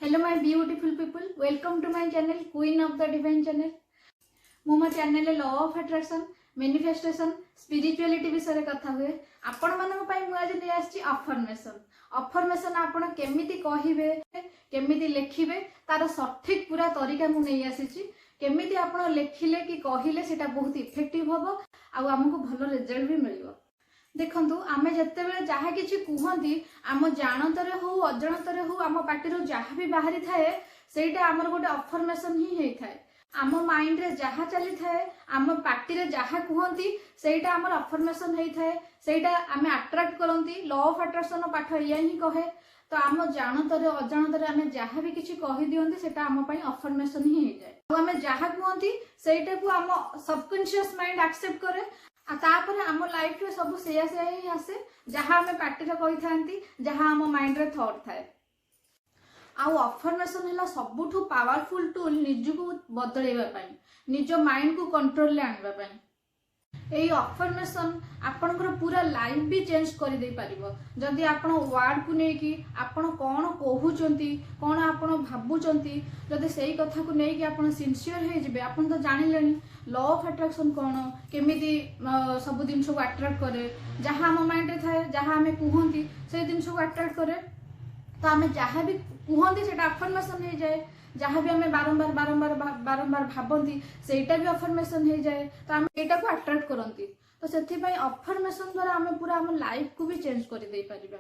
Hello my beautiful people, welcome to my channel Queen of the Divine channel. मो channel law of attraction manifestation spirituality विषय कथा हुए आपण मानक पई मु आज नै आछि अफर्मेशन आपण केमिति कहिबे केमिति लिखिबे तार सठिक पूरा तरीका मु नै आछि केमिति आपण लिखिले कि कहिले सेटा बहुत इफेक्टिव होबो आ हमकु भलो रिजल्ट भी मिलिबो। देखंतु आमे जत्ते बेले जहा किछि कुहंती आम जानतरे हो अजाणतरे हो आम पार्टी जहाँ भी बाहरी थाए सेटा आमर गोटे अफर्मेशन ही हेई थाए। आम माइंड रे जहाँ चली थाए आम पार्टी रे जहाँ कुहंती सेटा आमर अफर्मेशन हेई थाए सेटा आमे अट्रैक्ट करंती। लॉ ऑफ अट्रैक्शन पाठ या ही कहे तो आम जानतरे अजाणतरे आमे जहाँ भी किछि कहि दियंती सेटा आम पई अफर्मेशन ही हेई जाय। आमे जहाँ कुहंती सेटा को आम सबकॉन्शियस माइंड एक्सेप्ट करे तापर आम लाइफ रे सब सेया ही आसे जहाँ आम पार्टी कही था जहाँ आम माइंड रे थॉट थाए। आउ अफर्मेशन है सबुठु पावरफुल टूल निजको बदलैबा पई निज माइंड को कंट्रोल ले आनबा पई। एई अफर्मेशन आपनकर पूरा लाइफ भी चेंज कर दे पारिबो जदि आपण वर्ड को नै कि आपण कोन कहउचंती कोन आपण भाबुचंती जदि सेही कथा को नै कि आपण सिंसियर हे जिवे। आपण तो जानिलेनी लॉ ऑफ अट्रैक्शन कोन केमिति सब दिन को अट्रैक्ट करे जहाँ आम माइंड रे थाए जहाँ आमे कुहंती से दिन को अट्रैक्ट करे तो आमे जहाँ भी कुहंती सेटा अफर्मेशन हे जाए। जहाँ भी आमे बारंबार बारंबार बारंबार भाबंती सेटा भी अफर्मेशन हे जाए तो आमे एटा को अट्रैक्ट करंती। तो सेथि पई अफर्मेशन द्वारा आमे पूरा हम लाइफ को भी चेंज कर दे परिबा।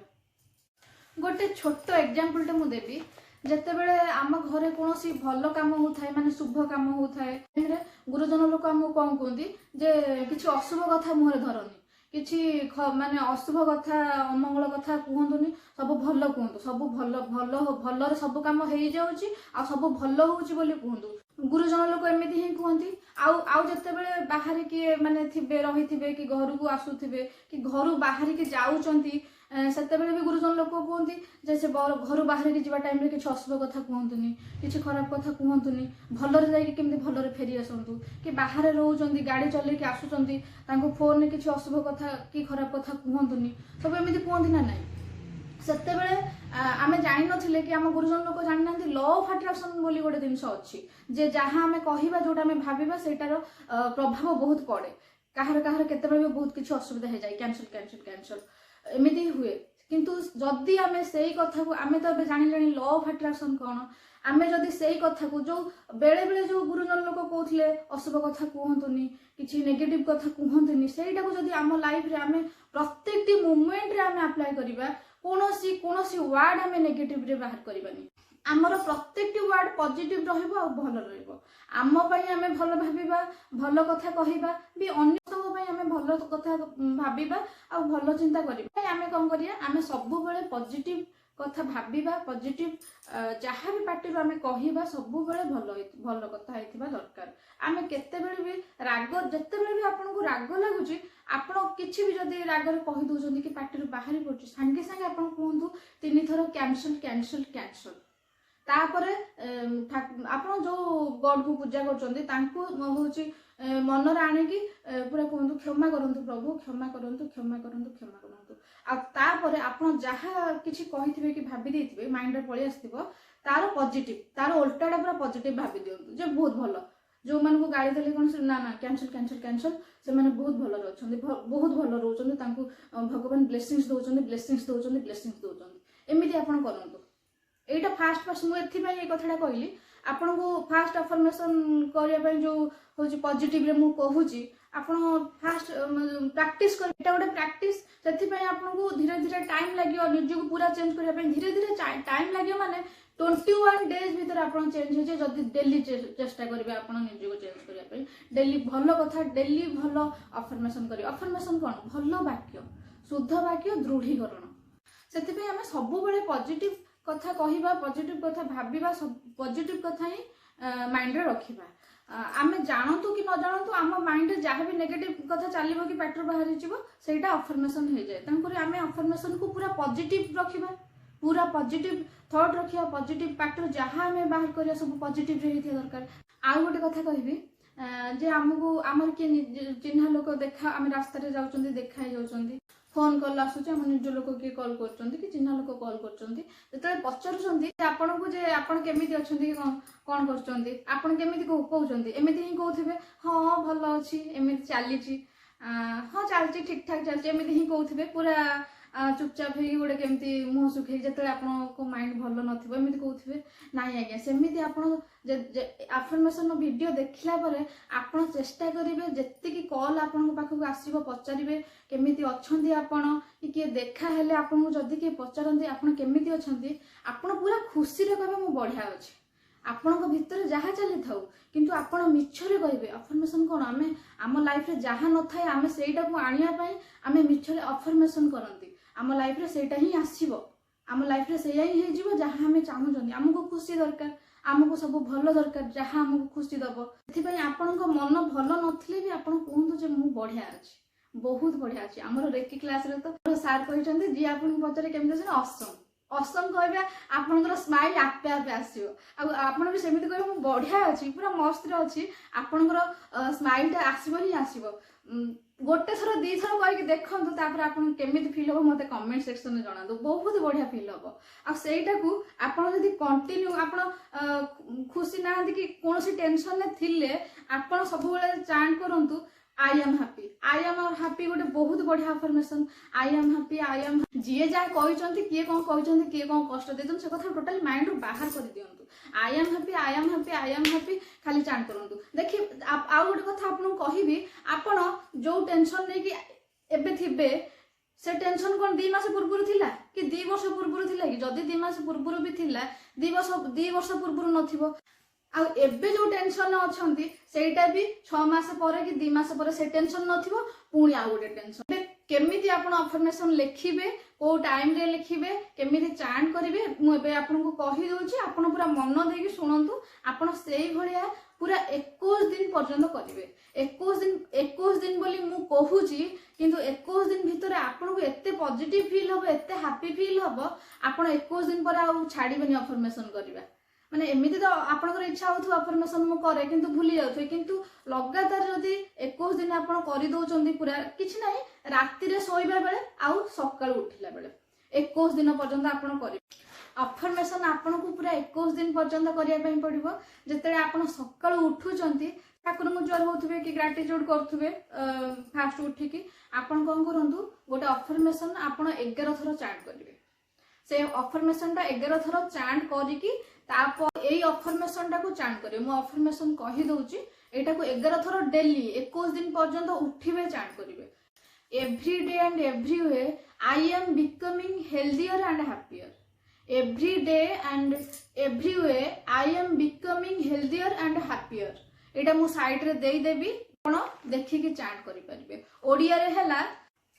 गोटे छोट एग्जांपल टे मु देबी जते बेले आम घरे कोनोसी भलो काम होथाय माने शुभ काम होथाय गुरुजन लोक हम कोन कोंदी जे किछि अशुभ कथा मुहरे धरनी किछि माने अशुभ कथा अमंगल कथा कहतुनी सब भल कहतु सब भल भल भल सब कम हो जाउची आ सब भल होउची बोली कहतु। गुरुजन लोक एमिति ही कहती आउ जते बेले बाहर किए माने थिबे रहिथिबे कि घर को आसुथिबे कि घर बाहर के जाउचंती सेते बेले भी गुरुजन लोक कहती जे से घर बाहर के जीवा टाइम रे किछि अशुभ कथा कहतुनी किछि खराब कथा कहतुनी भलरे जाई केमति भलरे फेरी आसंतु कि बाहर रहउचंती गाड़ी चले कि आसुचंती तांको फोन ने किछि अशुभ कथा कि खराब कथा कहतुनी सब एमिति कहती ना नाही। सेते बेले आमे जानि नथिले कि आम गुरुजन लोक जानि नांती लॉ ऑफ अट्रैक्शन बोली गोटे जिनिस अछि जे जहाँ आमे कहिबा जोटा आमे भाबिबा सेटार प्रभाव बहुत पड़े काहर काहर केते बेले बहुत किछि असुविधा हे जाय कैंसिल कैंसिल कैंसिल एमिति हुए। किंतु जदि आमे सेही कथा को आमे तो जानिलेनी लॉ ऑफ अट्रैक्शन कोन आमे जदि सेही कथा को जो बेले बेले जो गुरुजन लोक कहउथले अशुभ कथा कहंतुनी किछि नेगेटिव कथा कहंतुनी सेहीटा को जदि आम लाइफ रे आमे प्रत्येकटी मोमेंट रे आमे अप्लाई करिबा कोनोसी वर्ड आमे नेगेटिव रे बाहर करबानी आमर प्रत्येकटी वर्ड पॉजिटिव रहइबो आ भलो रहइबो। आम पई आमे भलो भाबिबा भलो कथा कहिबा भी अन्य सब पई आमे भलो कथा भाबिबा आ भलो चिंता करिबा। आमे कोन करिया आमे सब बेले पॉजिटिव कथा भाबिबा पॉजिटिव जहाँ भी पार्टी आमे कहिबा सब बेले भलो कथा हेतिबा दरकार। आमे केते बेले भी राग जत्ते बेले भी आपन को राग लागुची आपण किछि भी जदी राग रे कहि दोछंती कि पार्टी बाहरी पड़छि संगे संगे आपण कहंतु 3 थर कैंसिल कैंसिल कैंसिल तापरे आपण जो गॉड को पूजा करछंती तांको होची मन रे आने की पूरा कहंतु क्षमा करंतु प्रभु क्षमा करंतु क्षमा करंतु क्षमा करंतु आ तापरे आपण जहा किछि कहिथिबे कि भाबी देथिबे माइंड रे पळि आस्थिबो तार पॉजिटिव तार उल्टाटा पूरा पॉजिटिव भाबी दियंतु जे बहुत भलो जो मन को गाड़ी देले कोन ना ना कैंसिल कैंसिल कैंसिल से माने बहुत भलो रहछंती बहुत भलो रहउचंती तांको भगवान ब्लेसिंग्स दउचंती एमिति आपण करंतु। एटा फास्ट मु एथि पई ए कथाडा कहली आपण को फास्ट अफर्मेशन करिया पई जो होची पॉजिटिव रे मु कहूची आपण फास्ट प्रैक्टिस कर एटा गोटे प्रैक्टिस सेथि पई आपण को धीरे धीरे टाइम लागियो निज को पूरा चेंज करिया पई धीरे धीरे टाइम लागियो माने 21 डेज भीतर आपण चेंज हो जे जदी डेली चेष्टा करिवे आपण निज को चेंज करिया पई डेली भलो कथा डेली भलो अफर्मेशन करियो। अफर्मेशन कोन भलो वाक्य शुद्ध वाक्य दृढ़ीकरण सेथि पई हम सब बेले पॉजिटिव कथा कहिबा पॉजिटिव कथा भाबिबा पॉजिटिव कथा ही माइंड रे रखिबा। आमे जानतु कि न जानतु आम माइंड रे जहाँ भी नेगेटिव कथा चलिबो कि पेटर बाहर जीवो सेटा अफर्मेशन हे जाय। तंकुरी आमे अफर्मेशन को पूरा पॉजिटिव रखिबा पूरा पॉजिटिव थॉट रखिया पॉजिटिव पेटर जहाँ आमे बाहर करिया सब पॉजिटिव रे हेतिया दरकार। आउ गोटे कथा कहबी जे हमको आमर के चिन्हा लोक देखा आमे रास्ता रे जाउचंदी देखा जाउचंदी फोन कॉल आसुचे हम निज लोक किए कॉल करचंती कि चिन्हा लोक कॉल करचंती जेतले पचारुचंती आपन को जे आपन केमिति अछंती कोन करचंती आपन केमिति कहउचंती एमिति ही कहउथिबे हां भलो अछि एमिति चालीची हां चालची ठीक ठाक चालची एमिति ही कहउथिबे पूरा चुपचाप हो गोटे केमती मुह सुखे जो आपको माइंड भल नमी कहते ना आज्ञा सेमती आप अफर्मेशन वीडियो देखला आप चेष्टा करेंगे जी कॉल आपण पाखक आसो पचारे केमी अच्छा आपण कि किए देखा हेले आपको जदि किए पचारती आपमती अच्छा आप पूरा खुशी कहे मु बढ़िया अच्छे आपण भितर जहाँ चली था किंतु आपण मिछरे कहे अफर्मेशन कौन आम आम लाइफ रे जहाँ न थाए आम सेटा को आनिया आम मिछरे अफर्मेशन करती आम लाइफ रे सेटा ही आसीबो आम लाइफ रे सेया ही हेजिबो जहाँ आम चाहूँ आमको खुशी दरकार आमको सब भल दरकार जहाँ आमको खुशी दब से आपण मन भल नथिले भी आपण कहतु जे मु बढ़िया अच्छी बहुत बढ़िया अच्छी आमर रेकी क्लास रे तो सार कहते जी आपन पचारे केमती अच्छे असम असम कहबे आपनकर स्माइल आपे आपे आसीबो आपण भी सेमिति कहबे मु बढ़िया अछि पूरा मस्त रे अछि आपनकर स्माइल ता आसीबो ही आसीबो गोटे थर दी थर कहिके देखंतु तापर आपन केमिति फील हो मते कमेंट सेक्शन में जणादो बहुत बढ़िया फील हो आ सेटा को आपन जदी कंटिन्यू आपन खुशी नाहंती कि कोनोसी टेंशन ने थिले आपन सब बेले चांट करंतु आई एम हैप्पी गोटे बहुत बढ़िया अफर्मेशन आई एम जी जहाँ कहते किए कौन कहते किए कौन कष्ट देते से कथा टोटाली माइंड रू बाहर कर दियंतु आई एम हैप्पी खाली चांट करंतु देखिए आउ गोटे कथा आपन कहबी आपन जो टेंशन नहीं कि एबे थिबे से टेंशन कौन 2 मास पूर्व थिला कि 2 वर्ष पूर्व थिला कि जदि 2 मास पूर्व भी थिला 2 वर्ष पूर्व नथिबो आ एबे जो टेंशन अच्छी सेटा भी 6 मास पर कि 2 मास पर से टेंशन नथिबो पुणी आ गोटे टेंशन केमिति आपण अफर्मेशन लिखिबे को टाइम रे लिखिबे केमिति चांट करिवे मु एबे आपन को कहि दोछि आपण पूरा मन देकी सुनंतु आपण सेही भलिया पूरा 21 दिन पर्यंत करिवे 21 दिन बोली मु कहूछि किंतु 21 दिन भितर आपण को एते पॉजिटिव फील होबो एते हैप्पी फील होबो आपण 21 दिन पर आ छाड़ीबेनी अफर्मेशन करिवा माने एमिति तो आपनकर इच्छा होथु अफर्मेशन मु करे किंतु भूली जाउथु किंतु लगातार जदि 21 दिन आपण करि दोचंदी पूरा किछि नाही राति रे सोइबा बेले आउ सकाळ उठिला बेले 21 दिन पर्यंत आपण करि अफर्मेशन आपण को पूरा 21 दिन पर्यंत करिया पई पड़िबो जेते आपण सकाळ उठुचंती ठाकुर मु जर होथबे कि ग्रेटिट्यूड करथबे फास्ट उठी कि आपण कोन करंतु गोटे अफर्मेशन आपण 11 थरो चांट करिवे से अफर्मेशन टा 11 थरो चांट करिकि तापर एई अफर्मेशन टा को चांट करिवे मु अफर्मेशन कहि दोछि एटा को 11 थरो डेली 21 दिन पर्यंत उठिबे चांट करिवे every day and every way I am becoming healthier and happier every day and every way I am becoming healthier and happier एटा मु साइड रे देई देबी आपण देखि कि चांट करि परिबे ओडिया रे हला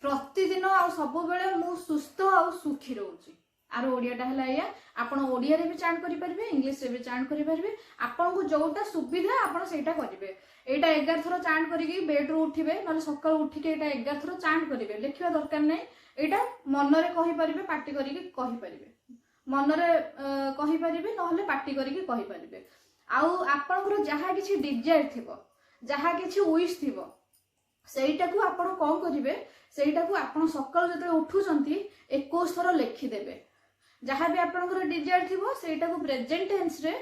प्रतिदिन आ सब बेले मु सुस्थ आ सुखी रहउची आर ओडियाटा हला या आपण ओडिया रे भी चांट करि परिबे इंग्लिश रे भी चांट करि परिबे आपण को जोटा सुविधा आपण सेटा करिवे एटा 11 थरो चांट करिकि बेड रो उठिबे माने सकाळ उठी के एटा 11 थरो चांट करिवे लिखिबा दरकार नै एटा मन रे कहि परिबे पार्टी करिकि कहि परिबे मन रे कहि परिबे नहले पार्टी करिकि कहि परिबे आउ आपनकर जहा किछि डिजायर थिबो जहा किछि विश थिबो सेटा को आपण कोन करिवे सेटा को आपण सकाळ जते उठुचंती 21 थरो लिखि देबे जहाँ भी आपनकर डिजायर थिबो सेटा को प्रेजेंट टेंस रे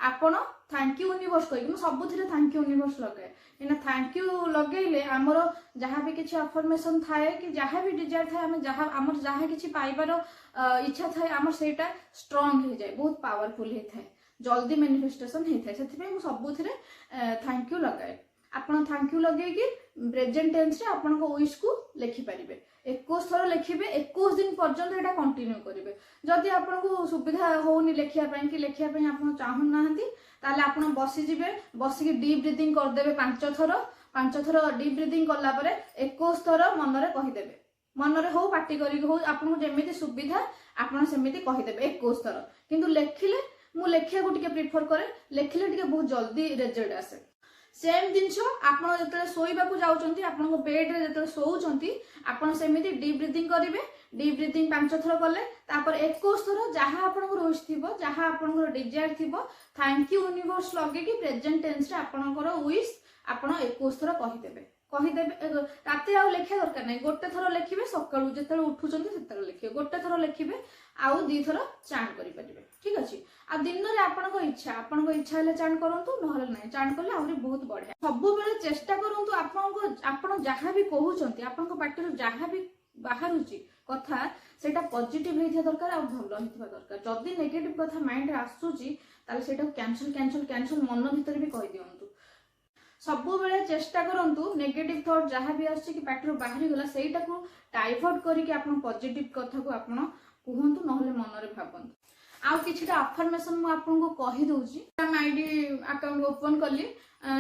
आपण थैंक यू यूनिवर्स कहि मु सबुथिरे थैंक यू यूनिवर्स लगाए इना थैंक यू लगेले हमर जहाँ भी किछि अफर्मेशन थाए कि जहाँ भी डिजायर थाए हम जहाँ हमर जहाँ किछि पाइबार इच्छा थाए हमर सेटा स्ट्रांग हो जाए बहुत पावरफुल हे थाए जल्दी मैनिफेस्टेशन हे थाए सेति पे मु सबुथिरे थैंक यू लगाए आपण थैंक यू लगे कि प्रेजेंट टेंस रे आपण को विश को लिखि परिबे 21 थरो लिखिबे 21 दिन पर्यंत एटा कंटिन्यू करिवे जदि आपण को सुविधा होउनी लेखिया पई कि लेखिया पई आपण चाहु नाहंती ताले आपण बसी जिवे बसी कि डीप ब्रीथिंग कर देबे 5 थरो डीप ब्रीथिंग करला परे 21 थरो मन रे कहि देबे मन रे हो पार्टी करी हो आपण को जेमिति सुविधा आपण सेमिति कहि देबे 21 थरो किंतु लेखिले मु लेखिया को टिके प्रेफर करे लेखिले टिके बहुत जल्दी रिजल्ट आसे सेम जिनस आपन जतले सोइबा को जाउचंती आपन को बेड रे जतले सोउचंती आपन सेमिति डीप ब्रीथिंग करिवे डीप ब्रीथिंग 5 थरो करले तापर 21 थरो जहां आपन को विश थिबो जहां आपन को डिजायर थिबो थैंक यू यूनिवर्स लगे कि प्रेजेंट टेंस रे आपन को विश आपन 21 थरो कहि देबे कहीदेवे राति आउ लिखा दरकार नहीं गोटे थर लिखे सकाळू जिते उठुंट से लिखे गोटे थर लिखे आउ दी थर चांट करेंगे ठीक अच्छे आ दिन में आपन इच्छा है चांट करूँ ना ना चांट कले आहरी बहुत बढ़िया सब बेले चेष्टा करूँ आप जहाँ भी कहते आपण पार्टी जहाँ भी बाहर कथा सेटा पॉजिटिव होता दरकार आ भल होता दरकार जदि नेगेटिव कथा माइंड आसूची कैंसल कैंसल कैंसल मन भीतर भी कह दिंतु सब बेले चेष्टा करूँ नेगेटिव थॉट जहाँ भी आसी पार्टी बाहरी गला सेटा को डाइवर्ट करके आप पॉजिटिव कथा को आप कहतु ना मन में भावतु आउ कि अफर्मेशन मुझे कहीदे आईडी अकाउंट ओपन कली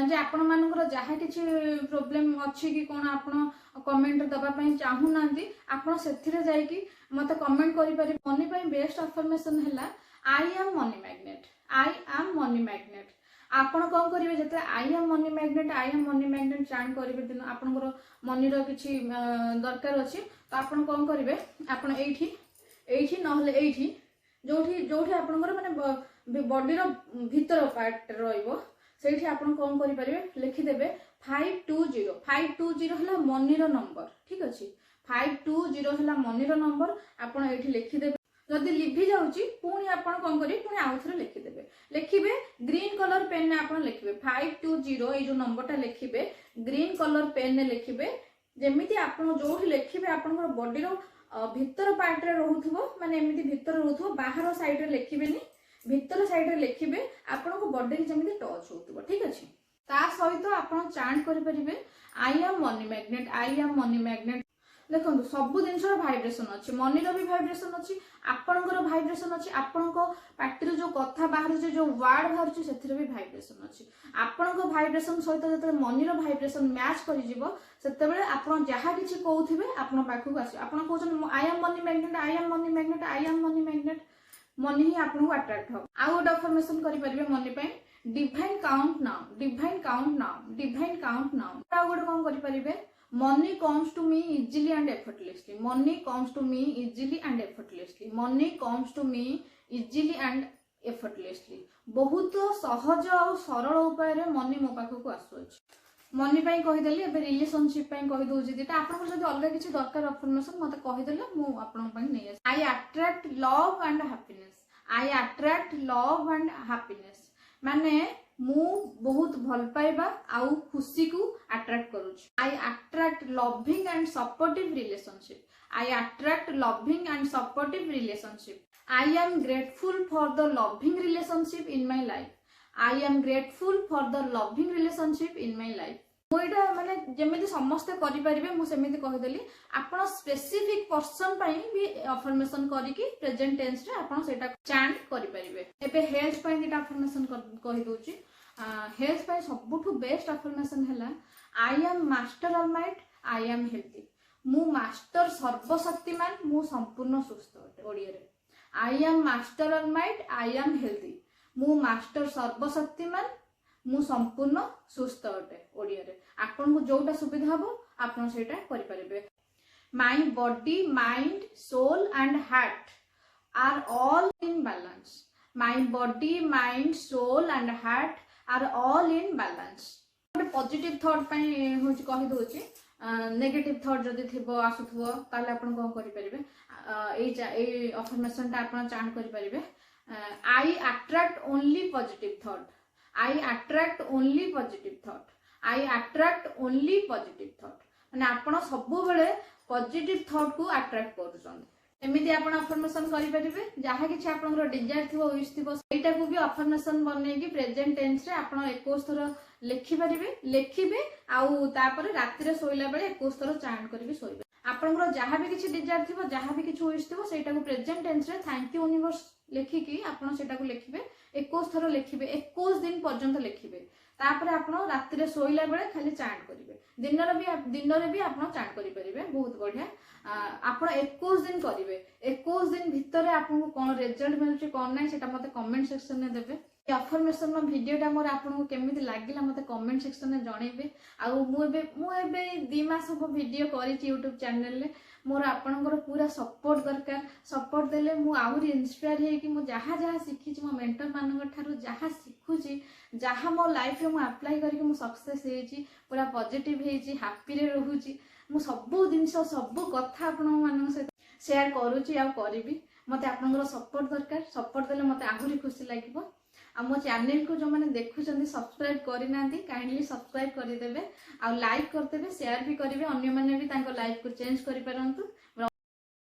जे आपण मानकर जहाँ किसी प्रोब्लेम अच्छी कि कौन आप कमेंट दवाई चाहूना आपड़ से मत कमेंट करें मनी पाई बेस्ट अफर्मेशन है आई am money magnet I am money magnet आपण कौन करेंगे जो आई एम मनी मैग्नेट चांट करेंगे दिन आपंकर मनीर किसी दरकार अच्छी तो आप कौन करेंगे आप ना जो आपंकर माने बॉडी भीतर पार्ट रही आप कौन करेंगे लिखिदेवे 520 है मनीर नंबर ठीक अच्छे 520 है मनीर नंबर आप लिखिदेवे जदि लिभि जाऊँगी पुणी आप कौन करेंगे पुणी आउ थे लिखिदेवे लिखे ग्रीन कलर पेन ने आप लिखे 520 ये जो नंबरटा लिखे ग्रीन कलर पेन ने लिखे जमी आप जो लिखे आप बॉडी भितर पार्ट रे रोथुबो माने एमिति भितर रोथुबो बाहर साइड रे लिखिबेनी भितर साइड रे लिखिबे आपन को बॉडी रे जमिति टच होतुबो ठीक अछि ता सहित आपन चांट करि परिबे आई एम मनी मैग्नेट देखो सब जिनस भाइब्रेशन अच्छी मनीर भी भाइब्रेशन अच्छी आपणकर भाइब्रेशन अच्छी आपण पार्टी जो कथा बाहर जो वार्ड बाहर से भी भाइब्रेशन अच्छी आपण भाइब्रेशन सहित जो मनीर भाइब्रेशन मैच कर आप जहाँ किसी कहते आप पाखक आस I am money magnet money ही आपको अट्राक्ट हम आउ गोटे अफर्मेशन करेंगे मनी पाई डिवाइन काउंट नाउ आउ गोटे कौन करेंगे money comes to me easily and effortlessly money comes to me easily and effortlessly money comes to me easily and effortlessly बहुत सहज और सरल उपाय रे मनी मो पाखक आसुच मनी पाई कहीदेली एबे रिलेशनशिप पाई कहि दोजी दिटा आपन जदी अलग किछि दरकार अफर्मेशन मते कहीदेले मु आपन पाई नै आस आई अट्रैक्ट लव एंड हैप्पीनेस माने मु बहुत भल पाइबा आउ खुशी को अट्रैक्ट करूची I attract loving and supportive relationship I am grateful for the loving relationship in my life मोइटा माने जेमिति समस्त करि परिबे मु सेमिति कहिदेली आपण स्पेसिफिक पर्सन पई भी अफर्मेशन करिकि प्रेजेंट टेंस रे आपण सेटा चांट करि परिबे एबे हेल्थ पई दिटा अफर्मेशन कहि दोची हेल्थ पई सबुठु बेस्ट अफर्मेशन हैला I am master almighty I am healthy मु मास्टर सर्वशक्तिमान मु संपूर्ण सुस्थ अटे ओडिया रे I am master almighty I am healthy मु मास्टर सर्वशक्तिमान मु संपूर्ण सुस्थ अटे ओडिया रे आपन को जोटा सुविधा हबो आपन सेटा करि परिबे my body mind soul and heart are all in balance my body mind soul and heart are all in balance गोटे पॉजिटिव थॉट पई होची कहि दोची नेगेटिव थॉट जदी थिबो आसुथबो ताले आपन कोन करि परिबे ए अफर्मेशन ता आपन चांट करि परिबे आई अट्रैक्ट ओनली पॉजिटिव थॉट माने आपण सब बेले पॉजिटिव थॉट को अट्रैक्ट करूछन एमिति आपण अफर्मेशन करि परिबे जहा किछि आपनकर डिजायर थिबो विश थिबो सेटा को भी अफर्मेशन बनै कि प्रेजेंट टेंस रे आपण 21 थर लिखिबे आउ तापर राति रे सोइला बेले 21 थर चांट करिवि सोइबे आपनकर जहा भी किछि डिजायर थिबो जहा भी किछि विश थिबो सेटा को प्रेजेंट टेंस रे थैंक यू यूनिवर्स लिखिकी आपण सेटा को लिखिबे 21 थर लिखिबे 21 दिन पर्यंत लिखिबे तापर आपण राति रे सोइला बेले खाली चांट करिवे दिन रे भी आपण चांट करि परिबे बहुत बढ़िया आपण 21 दिन करिवे 21 दिन भितर आपन को कोन रिजल्ट मिलछि कोन नै सेटा मते कमेंट सेक्शन में देबे अफर्मेशन भिडियोटा मोर आपको केमी लगे मत कमेंट सेक्शन में जनइबे। मुझे 2 मास हम भिडियो कर यूट्यूब चैनल मोर आपणकर पूरा सपोर्ट दरकार। सपोर्ट देले मु आहुरी इंस्पायर हो जहाँ जहाँ शिखी मो मेंटर मान जहाँ शिखुची जहाँ मो लाइफ में मुझे अप्लाई करके सक्सेस होती पूरा पॉजिटिव होती हैप्पी रे रहूची। मु सबू जिनस सबू कथा आपण मान सहित शेयर करुच्ची आ करी मत आपंकर सपोर्ट दरकार। सपोर्ट देले मत आहुरी खुशी लगे। आ मो चैनल को जो मैंने देखुं सब्सक्राइब करना काइंडली सब्सक्राइब करदेवे आ लाइक करदेवे शेयर भी करेंगे अन्य मैंने भी लाइफ को चेंज कर।